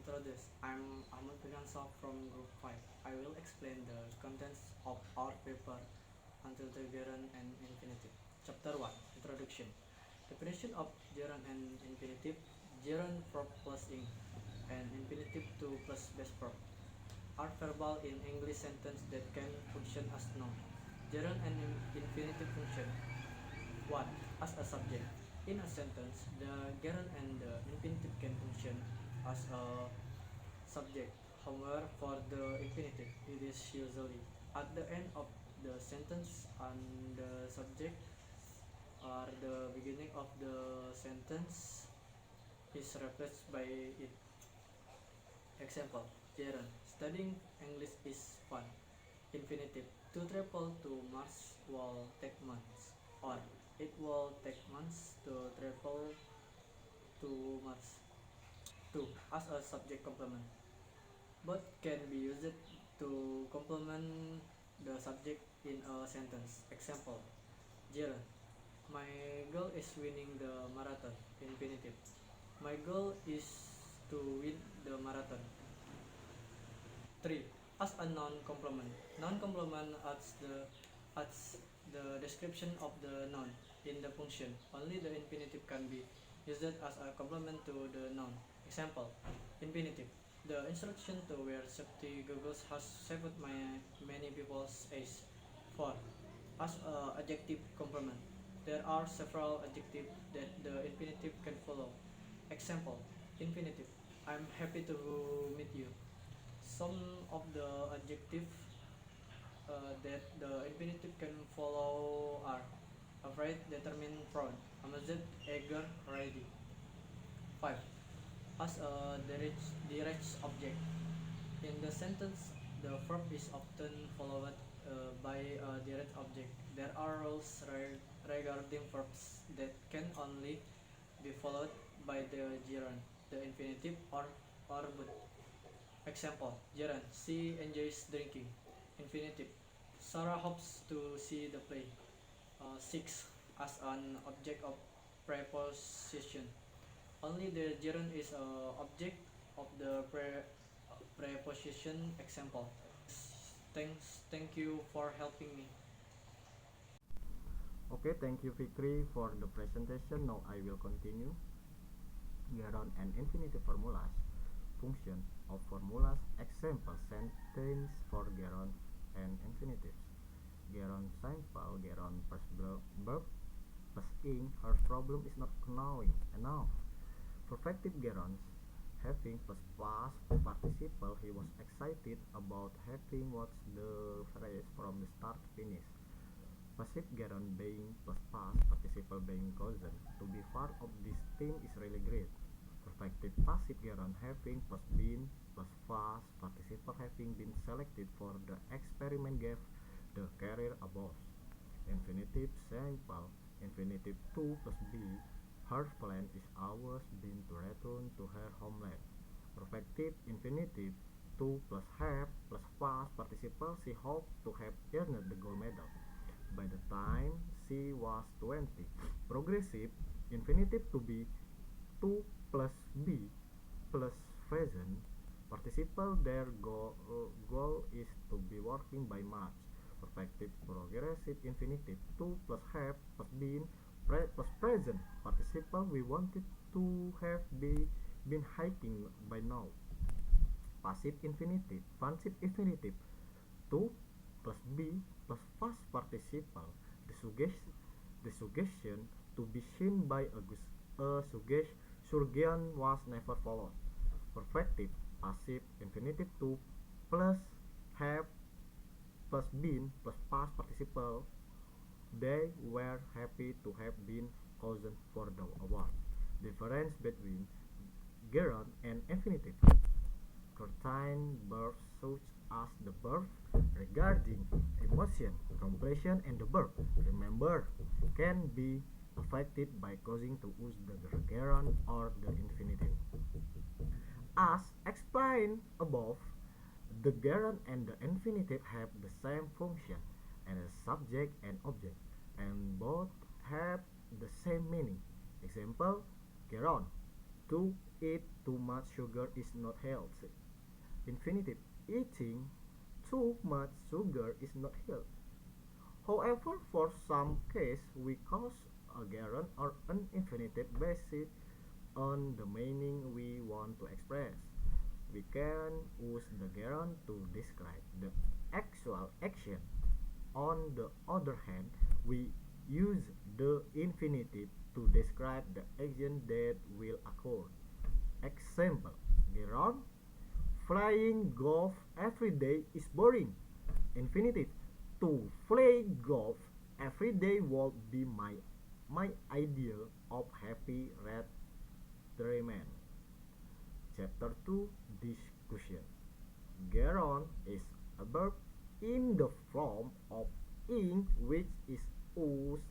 introduced. I'm Achmad Fikriansyah from Group 5. I will explain the contents of our paper until the gerund and infinitive. Chapter 1 Introduction. Definition of gerund and infinitive. Gerund verb plus ing and infinitive to plus base verb are verbal in English sentence that can function as noun. Gerund and infinitive function. 1. As a subject. In a sentence, the gerund and the infinitive can function as a subject. However, for the infinitive, it is usually at the end of the sentence, and the subject or the beginning of the sentence is replaced by it. Example: gerund. Studying English is fun. Infinitive: to travel to Mars will take months, or it will take months to travel to Mars. 2. As a subject complement. Both can be used to complement the subject in a sentence. Example: gerund. My goal is winning the marathon. Infinitive: my goal is to win the marathon. 3. As a noun complement. Noun complement adds the description of the noun in the function. Only the infinitive can be used as a complement to the noun. Example: infinitive: the instruction to wear safety goggles has saved many people's eyes. 4. As a adjective complement. There are several adjectives that the infinitive can follow. Example: infinitive: I'm happy to meet you. Some of the adjectives that the infinitive can follow are afraid, determined, proud, amazed, eager, ready. 5. As a direct object. In the sentence, the verb is often followed by a direct object. There are rules regarding verbs that can only be followed by the gerund, the infinitive, or both. Example: gerund. She enjoys drinking. Infinitive: Sarah hopes to see the play. 6. As an object of preposition. Only the gerund is a object of the preposition. Example: thank you for helping me. Okay, thank you Fikri for the presentation. Now I will continue. Gerund and infinitive formulas. Function of formulas. Example sentence for gerund and infinitives. Gerund simple. Gerund plus verb plus ing. Her problem is not knowing enough. Perfective gerunds having plus past participle. He was excited about having watched the phrase from the start to finish. Passive gerund being plus past participle being cousin. To be part of this team is really great. Perfective passive gerund having plus been plus past participle having been selected for the experiment gave the career a boost. Infinitive simple. Infinitive to plus be. Her plan is always been to return to her homeland. Perfective infinitive to plus have plus past participle. She hoped to have earned the gold medal by the time she was 20. Progressive infinitive to be to plus be plus present participle. Their goal is to be working by March. Perfective progressive infinitive to plus have plus been plus present participle. We wanted to have been hiking by now. Passive infinitive to plus be plus past participle. The suggestion to be seen by a suggestion was never followed. Perfective passive infinitive to plus have plus been plus past participle. They were happy to have been chosen for the award. Difference between gerund and infinitive. Certain verbs such as the verb regarding emotion, completion, and the verb remember can be affected by causing to use the gerund or the infinitive. As explained above, the gerund and the infinitive have the same function as subject and object, and both have the same meaning. Example: gerund: To eat too much sugar is not healthy. Infinitive. Eating too much sugar is not healthy. However, for some case, we cause a gerund or an infinitive based on the meaning we want to express. We can use the gerund to describe the actual action. On the other hand, we use the infinitive to describe the action that will occur. Example: gerund: playing golf every day is boring. Infinitive: to play golf every day would be my ideal of happy retirement. Chapter 2: Discussion. Gerund is a verb in the form of ing, which is used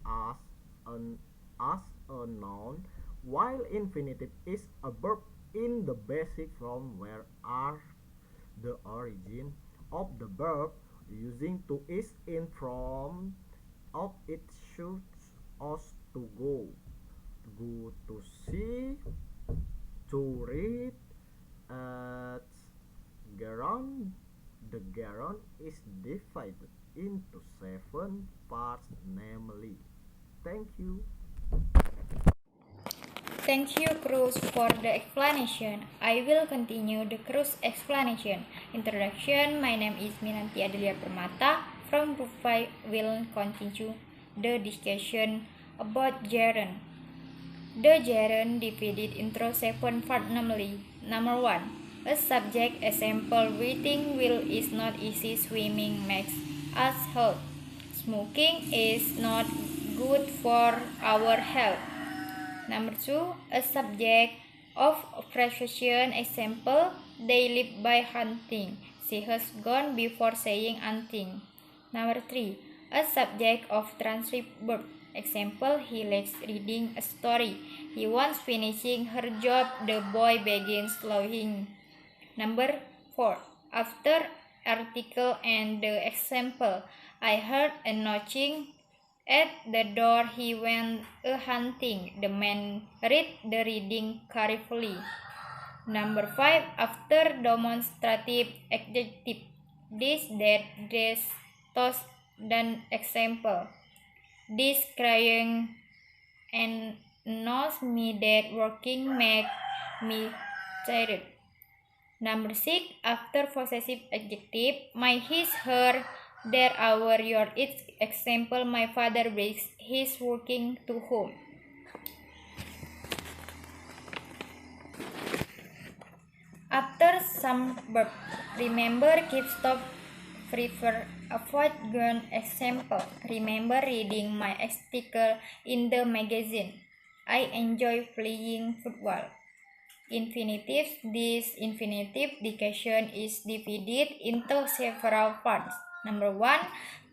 as an as a noun, while infinitive is a verb in the basic form where are the origin of the verb using to is in front of it shoots us to go to see, to read. At gerund, the gerund is divided into 7 parts, namely. Thank you. Thank you, Cruz, for the explanation. I will continue the Cruz explanation. Introduction. My name is Miranti Adilia Permata from Group 5. Will continue the discussion about gerund. The gerund divided into 7 parts, namely. Number 1. A subject. Example: breathing will is not easy. Swimming makes us hot. Smoking is not good for our health. Number 2. A subject of preposition. Example: they live by hunting. She has gone before saying hunting. Number 3. A subject of transitive verb. Example: he likes reading a story. He wants finishing her job. The boy begins laughing. Number 4. After article and the example: I heard a knocking at the door. He went a hunting. The man read the reading carefully. Number 5. After demonstrative adjective: this, that, this, those, dan example: this crying and knows me that working make me tired. Number 6. After possessive adjective: my, his, her, their, our, your, its. Example: my father brings his working to home. After some verb: remember, keep, stop, prefer, avoid, gone. Example: remember reading my article in the magazine. I enjoy playing football. Infinitives. This infinitive discussion is divided into several parts. Number 1.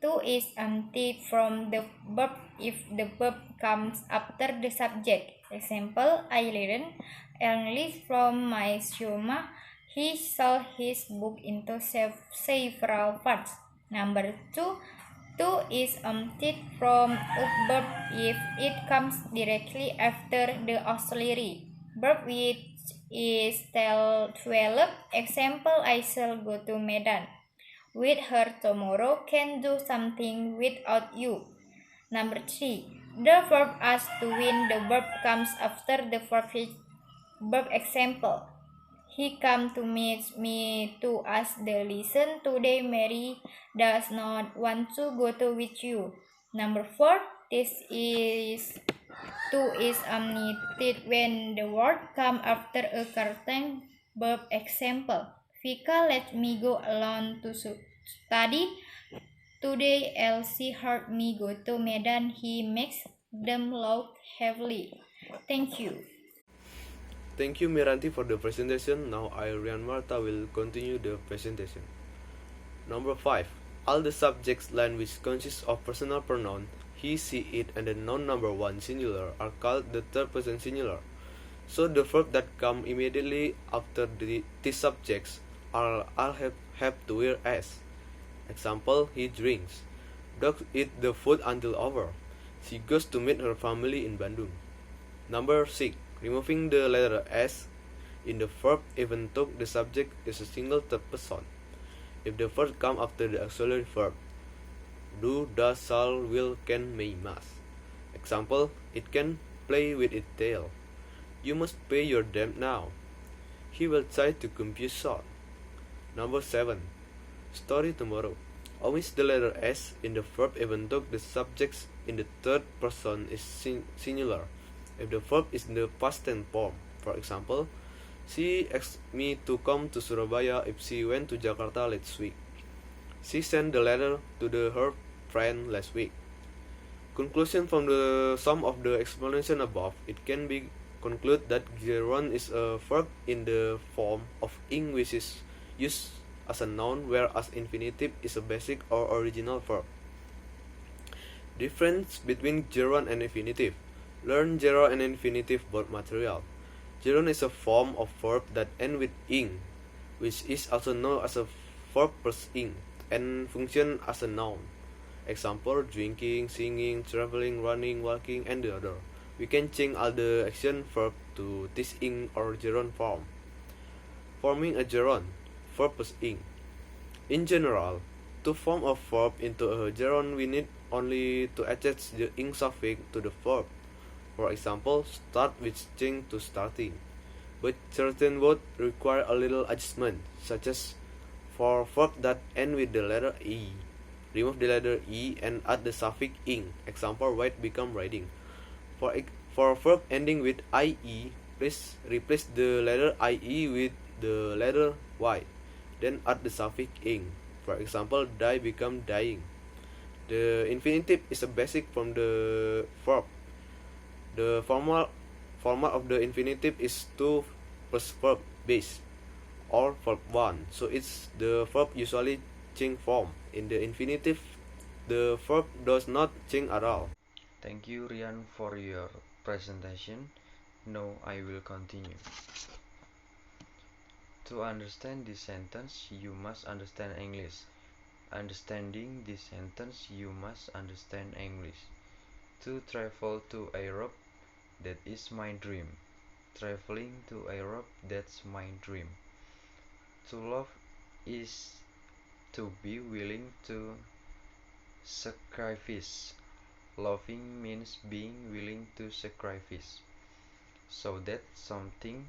To is empty from the verb if the verb comes after the subject. Example: I learned English from my Shuma. He sold his book into several parts. Number 2. To is emptied from a verb if it comes directly after the auxiliary verb which is developed. Example: I shall go to Medan with her tomorrow. Can do something without you. Number 3. The verb ask to win. The verb comes after the verb. Example: he come to meet me to ask the lesson today. Mary does not want to go to with you. Number 4. This is to is omitted when the word come after a certain verb. Example: Vika let me go alone to study today. Elsie heard me go to Medan. He makes them laugh heavily. Thank you. Thank you, Miranti, for the presentation. Now I, Marta, will continue the presentation. Number 5. All the subjects line which consists of personal pronoun he, she, it, and the noun number 1 singular are called the third person singular. So the verb that come immediately after these subjects are all have to wear s. Example: he drinks. Dogs eat the food until over. She goes to meet her family in Bandung. Number 6. removing the letter S in the verb even though the subject is a single third person. If the verb comes after the auxiliary verb, do, does, shall, will, can, may, must. Example, it can play with its tail. You must pay your debt now. He will try to compute short. Number 7. Story tomorrow. Omit the letter S in the verb even though the subject in the third person is singular. If the verb is in the past tense form, for example, she asked me to come to Surabaya if she went to Jakarta last week. She sent the letter to her friend last week. Conclusion from the sum of the explanation above, it can be concluded that gerund is a verb in the form of ing which is used as a noun, whereas infinitive is a basic or original verb. Difference between gerund and infinitive. Learn gerund and infinitive both material. Gerund is a form of verb that ends with ing, which is also known as a verb plus ing, and function as a noun. Example, drinking, singing, traveling, running, walking, and the other. We can change all the action verb to this ing or gerund form. Forming a gerund, verb plus ing. In general, to form a verb into a gerund, we need only to attach the ing suffix to the verb. For example, start with change to starting. But certain words require a little adjustment, such as for verb that end with the letter E, remove the letter E and add the suffix ing. Example, write become writing. For a verb ending with IE, please replace the letter IE with the letter Y. Then add the suffix ing. For example, die become dying. The infinitive is a basic from the verb. The format of the infinitive is 2 plus verb base or verb 1. So it's the verb usually change form. In the infinitive, the verb does not change at all. Thank you, Rian, for your presentation. Now I will continue. To understand this sentence, you must understand English. Understanding this sentence, you must understand English. To travel to Europe, that is my dream. Traveling to Europe, that's my dream. To love is to be willing to sacrifice. Loving means being willing to sacrifice, so that something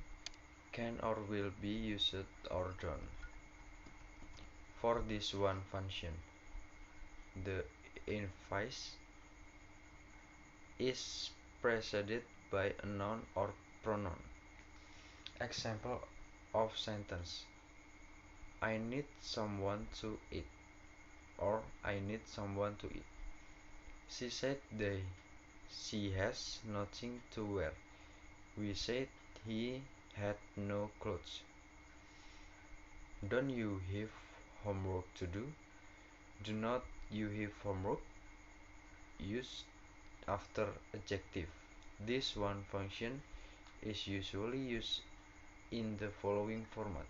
can or will be used or done. For this one function, the invoice is preceded by a noun or pronoun. Example of sentence: I need someone to eat, or I need someone to eat. She said she has nothing to wear. We said he had no clothes. Don't you have homework to do? Do not you have homework? Use after adjective. This one function is usually used in the following format: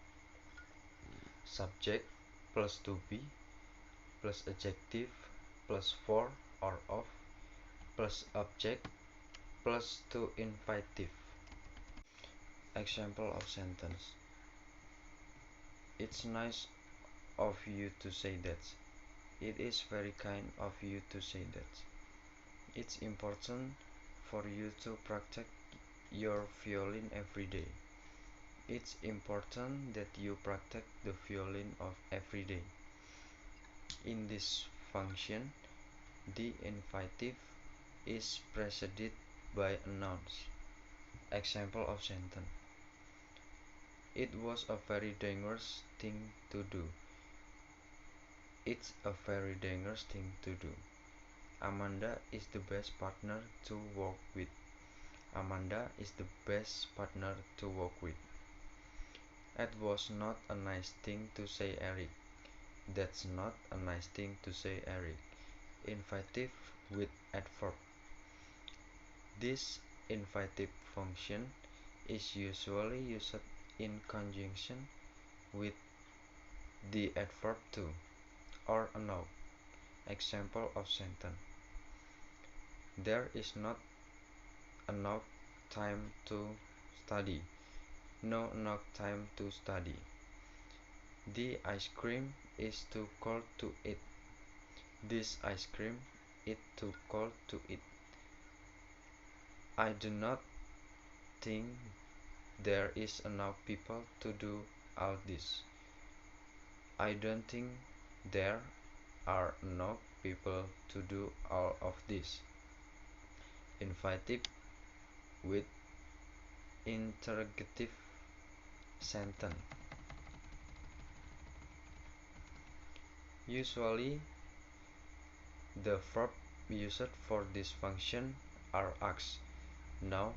subject plus to be plus adjective plus for or of plus object plus to infinitive. Example of sentence: it's nice of you to say that. It is very kind of you to say that. It's important for you to practice your violin every day. It's important that you practice the violin of every day. In this function, the infinitive is preceded by a noun. Example of sentence: it was a very dangerous thing to do. It's a very dangerous thing to do. Amanda is the best partner to work with. Amanda is the best partner to work with. It was not a nice thing to say, Eric. That's not a nice thing to say, Eric. Infinitive with adverb. This infinitive function is usually used in conjunction with the adverb to or a noun. Example of sentence: there is not enough time to study. No enough time to study. The ice cream is too cold to eat. This ice cream is too cold to eat. I do not think there is enough people to do all this. I don't think there are enough people to do all of this. Infinitive with interrogative sentence. Usually, the verb used for this function are ask, know,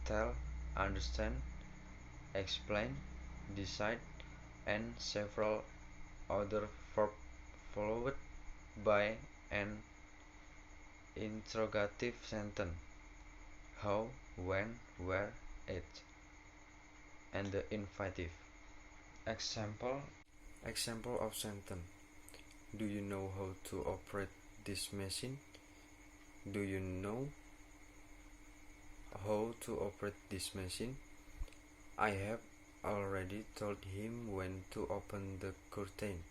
tell, understand, explain, decide, and several other verbs followed by an interrogative sentence. How, when, where, at, and the infinitive. Example of sentence. Do you know how to operate this machine? Do you know how to operate this machine? I have already told him when to open the curtain.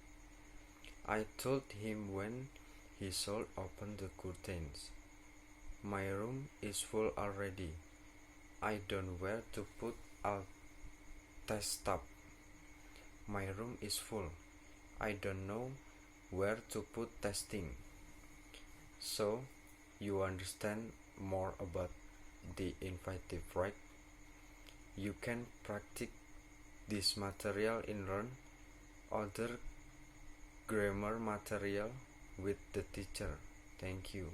I told him when he should open the curtains. My room is full already. I don't know where to put all test stuff. My room is full. I don't know where to put testing. So, you understand more about the infinitive, right? You can practice this material in Learn other grammar material with the teacher. Thank you.